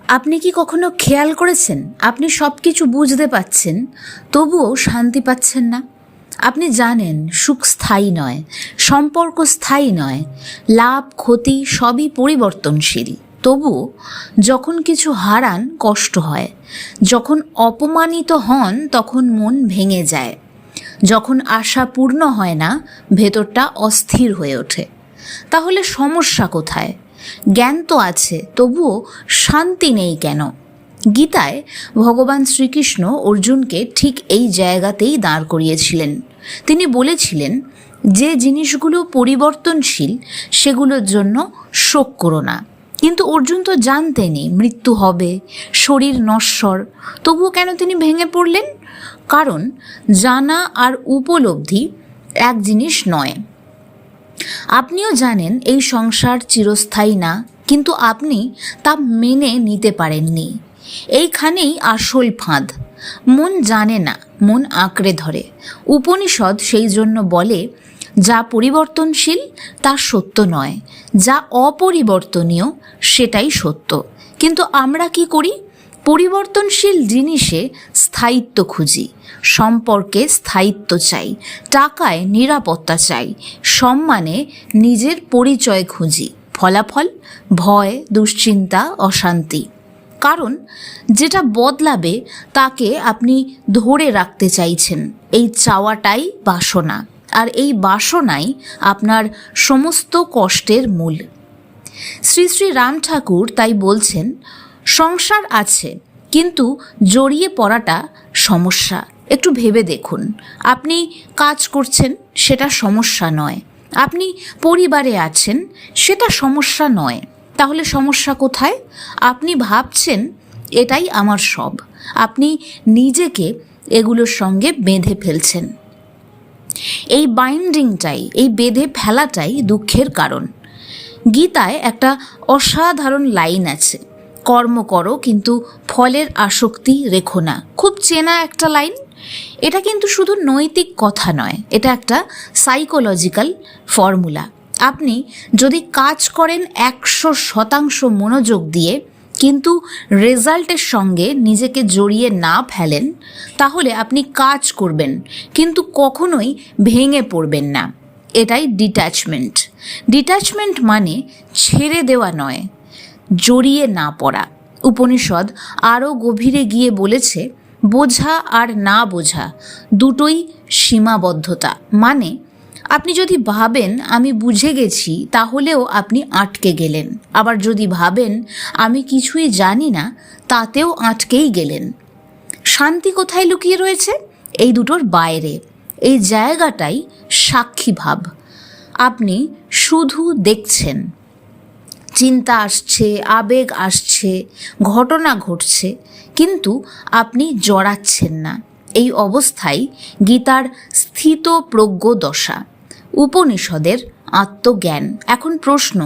আপনি কি কখনো খেয়াল করেছেন আপনি সব কিছু বুঝতে পাচ্ছেন, তবুও শান্তি পাচ্ছেন না? আপনি জানেন সুখ স্থায়ী নয়, সম্পর্ক স্থায়ী নয়, লাভ ক্ষতি সবই পরিবর্তনশীল। তবুও যখন কিছু হারান কষ্ট হয়, যখন অপমানিত হন তখন মন ভেঙে যায়, যখন আশা পূর্ণ হয় না ভেতরটা অস্থির হয়ে ওঠে। তাহলে সমস্যা কোথায়? জ্ঞান তো আছে, তবুও শান্তি নেই কেন? গীতায় ভগবান শ্রীকৃষ্ণ অর্জুনকে ঠিক এই জায়গাতেই দাঁড় করিয়েছিলেন। তিনি বলেছিলেন, যে জিনিসগুলো পরিবর্তনশীল সেগুলোর জন্য শোক করো না। কিন্তু অর্জুন তো জানতেনই মৃত্যু হবে, শরীর নশ্বর, তবুও কেন তিনি ভেঙে পড়লেন? কারণ জানা আর উপলব্ধি এক জিনিস নয়। আপনিও জানেন এই সংসার চিরস্থায়ী না, কিন্তু আপনি তা মেনে নিতে পারেননি। এইখানেই আসল ফাঁদ। মন জানে না, মন আঁকড়ে ধরে। উপনিষদ সেই জন্য বলে, যা পরিবর্তনশীল তা সত্য নয়, যা অপরিবর্তনীয় সেটাই সত্য। কিন্তু আমরা কি করি? পরিবর্তনশীল জিনিসে স্থায়িত্ব খুঁজি, সম্পর্কে স্থায়িত্ব চাই, টাকায় নিরাপত্তা চাই, সম্মানে নিজের পরিচয় খুঁজি। ফলাফল ভয়, দুশ্চিন্তা, অশান্তি। কারণ যেটা বদলাবে তাকে আপনি ধরে রাখতে চাইছেন। এই চাওয়াটাই বাসনা, আর এই বাসনাই আপনার সমস্ত কষ্টের মূল। শ্রী শ্রী রাম ঠাকুর তাই বলছেন, সংসার আছে কিন্তু জড়িয়ে পড়াটা সমস্যা। একটু ভেবে দেখুন, আপনি কাজ করছেন সেটা সমস্যা নয়, আপনি পরিবারে আছেন সেটা সমস্যা নয়। তাহলে সমস্যা কোথায়? আপনি ভাবছেন এটাই আমার সব। আপনি নিজেকে এগুলোর সঙ্গে বেঁধে ফেলছেন। এই বাইন্ডিংটাই, এই বেঁধে ফেলাটাই দুঃখের কারণ। গীতায় একটা অসাধারণ লাইন আছে, কর্ম করো কিন্তু ফলের আসক্তি রেখো না। খুব চেনা একটা লাইন। এটা কিন্তু শুধু নৈতিক কথা নয়, এটা একটা সাইকোলজিক্যাল ফর্মুলা। আপনি যদি কাজ করেন 100% মনোযোগ দিয়ে, কিন্তু রেজাল্টের সঙ্গে নিজেকে জড়িয়ে না ফেলেন, তাহলে আপনি কাজ করবেন কিন্তু কখনোই ভেঙে পড়বেন না। এটাই ডিট্যাচমেন্ট। ডিট্যাচমেন্ট মানে ছেড়ে দেওয়া নয়, জড়িয়ে না পড়া। উপনিষদ আরও গভীরে গিয়ে বলেছে, বোঝা আর না বোঝা দুটোই সীমাবদ্ধতা। মানে আপনি যদি ভাবেন আমি বুঝে গেছি, তাহলেও আপনি আটকে গেলেন। আবার যদি ভাবেন আমি কিছুই জানি না, তাতেও আটকেই গেলেন। শান্তি কোথায় লুকিয়ে রয়েছে? এই দুটোর বাইরে। এই জায়গাটাই সাক্ষী ভাব। আপনি শুধু দেখছেন, চিন্তা আসছে, আবেগ আসছে, ঘটনা ঘটছে, কিন্তু আপনি জড়াচ্ছেন না। এই অবস্থায় গীতার স্থিতপ্রজ্ঞ দশা, উপনিষদের আত্মজ্ঞান। এখন প্রশ্ন,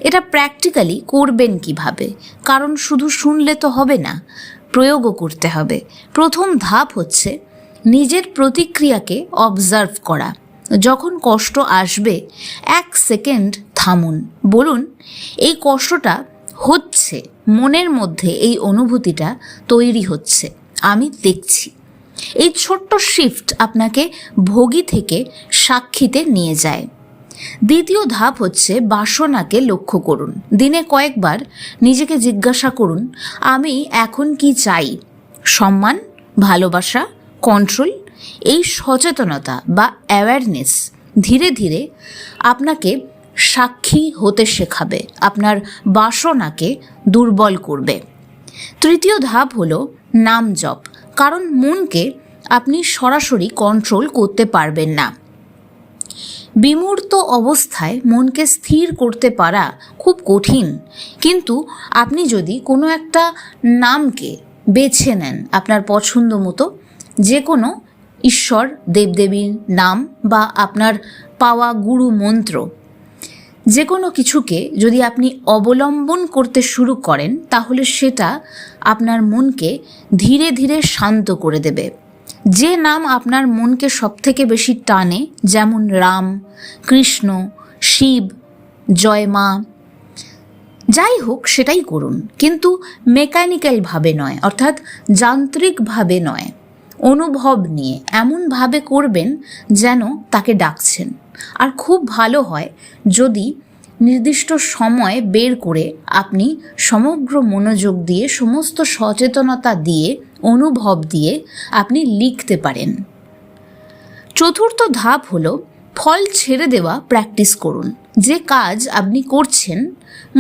এটা প্র্যাকটিক্যালি করবেন কিভাবে? কারণ শুধু শুনলে তো হবে না, প্রয়োগও করতে হবে। প্রথম ধাপ হচ্ছে নিজের প্রতিক্রিয়াকে অবজার্ভ করা। যখন কষ্ট আসবে 1 সেকেন্ড থামুন, বলুন এই কষ্টটা হচ্ছে, মনের মধ্যে এই অনুভূতিটা তৈরি হচ্ছে, আমি দেখছি। এই ছোট্ট শিফট আপনাকে ভোগী থেকে সাক্ষীতে নিয়ে যায়। দ্বিতীয় ধাপ হচ্ছে বাসনাকে লক্ষ্য করুন। দিনে কয়েকবার নিজেকে জিজ্ঞাসা করুন, আমি এখন কি চাই? সম্মান, ভালোবাসা, কন্ট্রোল? এই সচেতনতা বা অ্যাওয়ারনেস ধীরে ধীরে আপনাকে সাক্ষী হতে শেখাবে, আপনার বাসনাকে দুর্বল করবে। তৃতীয় ধাপ হলো নাম জপ। কারণ মনকে আপনি সরাসরি কন্ট্রোল করতে পারবেন না। বিমূর্ত অবস্থায় মনকে স্থির করতে পারা খুব কঠিন। কিন্তু আপনি যদি কোনো একটা নামকে বেছে নেন, আপনার পছন্দ মতো যে কোনো ঈশ্বর দেবদেবীর নাম বা আপনার পাওয়া গুরু মন্ত্র, যে কোনো কিছুকে যদি আপনি অবলম্বন করতে শুরু করেন, তাহলে সেটা আপনার মনকে ধীরে ধীরে শান্ত করে দেবে। যে নাম আপনার মনকে সবথেকে বেশি টানে, যেমন রাম, কৃষ্ণ, শিব, জয় মা, যাই হোক সেটাই করুন, কিন্তু মেকানিক্যালভাবে নয়, অর্থাৎ যান্ত্রিকভাবে নয়, অনুভব নিয়ে এমনভাবে করবেন যেন তাকে ডাকছেন। আর খুব ভালো হয় যদি নির্দিষ্ট সময় বের করে আপনি সমগ্র মনোযোগ দিয়ে, সমস্ত সচেতনতা দিয়ে, অনুভব দিয়ে আপনি লিখতে পারেন। চতুর্থ ধাপ হলো ফল ছেড়ে দেওয়া প্র্যাকটিস করুন। যে কাজ আপনি করছেন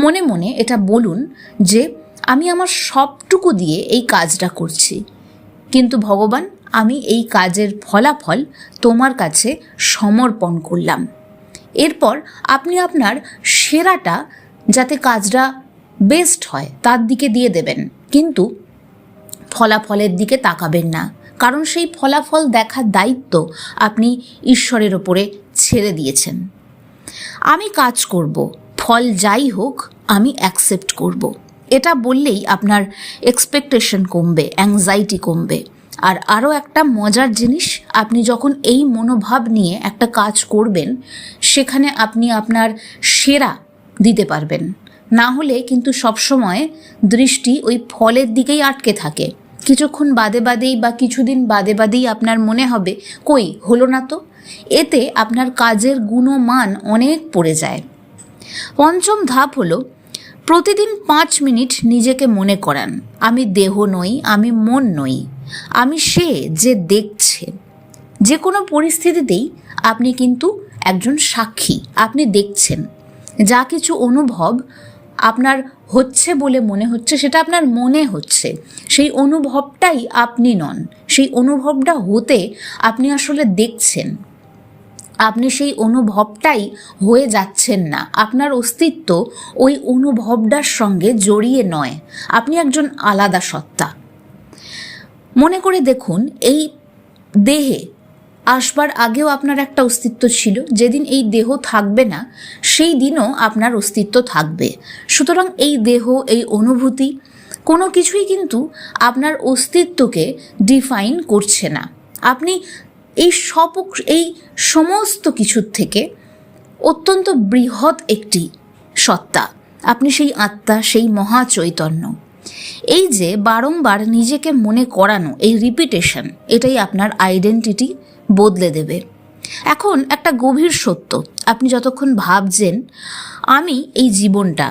মনে মনে এটা বলুন যে আমি আমার সবটুকু দিয়ে এই কাজটা করছি, কিন্তু ভগবান আমি এই কাজের ফলাফল তোমার কাছে সমর্পণ করলাম। এরপর আপনি আপনার সেরাটা, যাতে কাজটা বেস্ট হয়, তার দিকে দিয়ে দেবেন, কিন্তু ফলাফলের দিকে তাকাবেন না, কারণ সেই ফলাফল দেখার দায়িত্ব আপনি ঈশ্বরের ওপরে ছেড়ে দিয়েছেন। আমি কাজ করব, ফল যাই হোক আমি অ্যাকসেপ্ট করব, এটা বললেই আপনার এক্সপেকটেশন কমবে, অ্যাংজাইটি কমবে। আর আরও একটা মজার জিনিস, আপনি যখন এই মনোভাব নিয়ে একটা কাজ করবেন সেখানে আপনি আপনার সেরা দিতে পারবেন। না হলে কিন্তু সবসময় দৃষ্টি ওই ফলের দিকেই আটকে থাকে। কিছুক্ষণ বাদে বাদেই বা কিছুদিন বাদে বাদেই আপনার মনে হবে কই হলো না তো, এতে আপনার কাজের গুণমান অনেক পড়ে যায়। পঞ্চম ধাপ হলো প্রতিদিন 5 মিনিট নিজেকে মনে করান, আমি দেহ নই, আমি মন নই, আমি সে যে দেখছে। যে কোনো পরিস্থিতিতেই আপনি কিন্তু একজন সাক্ষী, আপনি দেখছেন। যা কিছু অনুভব আপনার হচ্ছে বলে মনে হচ্ছে সেটা আপনার মনে হচ্ছে, সেই অনুভবটাই আপনি নন। সেই অনুভবটা হতে আপনি আসলে দেখছেন, আপনি সেই অনুভবটাই হয়ে যাচ্ছেন না। আপনার অস্তিত্ব ওই অনুভবটার সঙ্গে জড়িয়ে নয়, আপনি একজন আলাদা সত্তা। মনে করে দেখুন, এই দেহে আসবার আগেও আপনার একটা অস্তিত্ব ছিল, যেদিন এই দেহ থাকবে না সেই দিনও আপনার অস্তিত্ব থাকবে। সুতরাং এই দেহ, এই অনুভূতি কোনো কিছুই কিন্তু আপনার অস্তিত্বকে ডিফাইন করছে না। আপনি এই সমস্ত কিছুর থেকে অত্যন্ত বৃহৎ একটি সত্তা, আপনি সেই আত্মা, সেই মহা চৈতন্য। এই যে বারংবার নিজেকে মনে করানো, এই রিপিটেশন, এটাই আপনার আইডেন্টিটি বদলে দেবে। এখন একটা গভীর সত্য, আপনি যতক্ষণ ভাবছেন আমি এই জীবনটা,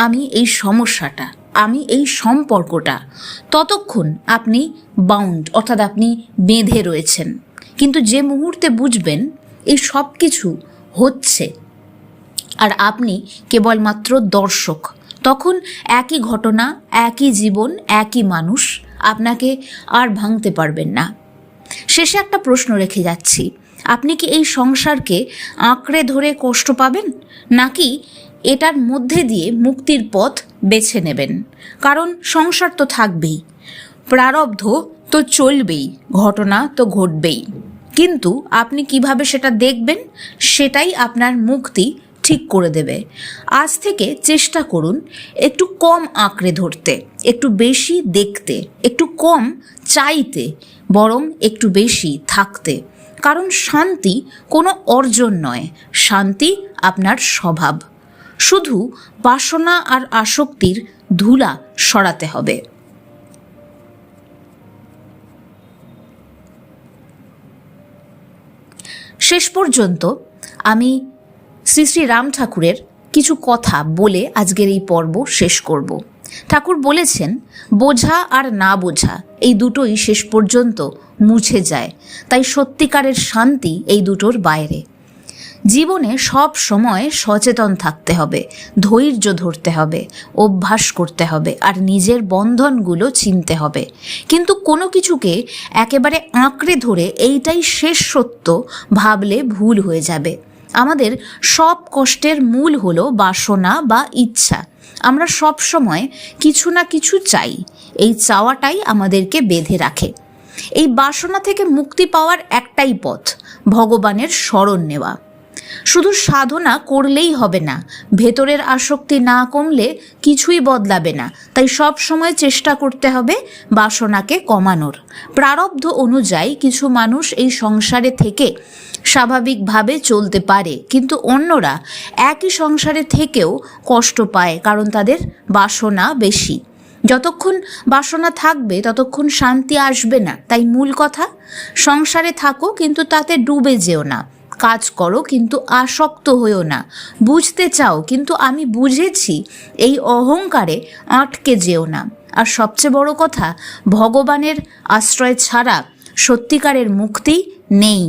আমি এই সমস্যাটা, আমি এই সম্পর্কটা, ততক্ষণ আপনি বাউন্ড, অর্থাৎ আপনি বেঁধে রয়েছেন। কিন্তু যে মুহূর্তে বুঝবেন এই সব কিছু হচ্ছে আর আপনি কেবলমাত্র দর্শক, তখন একই ঘটনা, একই জীবন, একই মানুষ আপনাকে আর ভাঙতে পারবেন না। শেষে একটা প্রশ্ন রেখে যাচ্ছি, আপনি কি এই সংসারকে আঁকড়ে ধরে কষ্ট পাবেন, নাকি এটার মধ্যে দিয়ে মুক্তির পথ বেছে নেবেন? কারণ সংসার তো থাকবেই, প্রারব্ধ তো চলবেই, ঘটনা তো ঘটবেই, কিন্তু আপনি কিভাবে সেটা দেখবেন সেটাই আপনার মুক্তি ঠিক করে দেবে। আজ থেকে চেষ্টা করুন একটু কম আঁকড়ে ধরতে, একটু বেশি দেখতে, একটু কম চাইতে, বরং একটু বেশি থাকতে। কারণ শান্তি কোনো অর্জন নয়, শান্তি আপনার স্বভাব। শুধু বাসনা আর আসক্তির ধুলা সরাতে হবে। শেষ পর্যন্ত আমি শ্রী শ্রী রাম ঠাকুরের কিছু কথা বলে আজকের এই পর্ব শেষ করব। ঠাকুর বলেছেন, বোঝা আর না বোঝা এই দুটোই শেষ পর্যন্ত মুছে যায়, তাই সত্যিকারের শান্তি এই দুটোর বাইরে। জীবনে সব সময় সচেতন থাকতে হবে, ধৈর্য ধরতে হবে, অভ্যাস করতে হবে, আর নিজের বন্ধনগুলো চিনতে হবে। কিন্তু কোনো কিছুকে একেবারে আঁকড়ে ধরে এইটাই শেষ সত্য ভাবলে ভুল হয়ে যাবে। আমাদের সব কষ্টের মূল হলো বাসনা বা ইচ্ছা। আমরা সব সময় কিছু না কিছু চাই, এই চাওয়াটাই আমাদেরকে বেঁধে রাখে। এই বাসনা থেকে মুক্তি পাওয়ার একটাই পথ, ভগবানের শরণ নেওয়া। শুধু সাধনা করলেই হবে না, ভেতরের আসক্তি না কমলে কিছুই বদলাবে না। তাই সব সময় চেষ্টা করতে হবে বাসনাকে কমানোর। প্রারব্ধ অনুযায়ী কিছু মানুষ এই সংসারে থেকে স্বাভাবিকভাবে চলতে পারে, কিন্তু অন্যরা একই সংসারে থেকেও কষ্ট পায়, কারণ তাদের বাসনা বেশি। যতক্ষণ বাসনা থাকবে ততক্ষণ শান্তি আসবে না। তাই মূল কথা, সংসারে থাকো কিন্তু তাতে ডুবে যেও না, কাজ করো কিন্তু আসক্ত হয়েও না, বুঝতে চাও কিন্তু আমি বুঝেছি এই অহংকারে আটকে যেও না। আর সবচেয়ে বড় কথা, ভগবানের আশ্রয় ছাড়া সত্যিকারের মুক্তি নেই।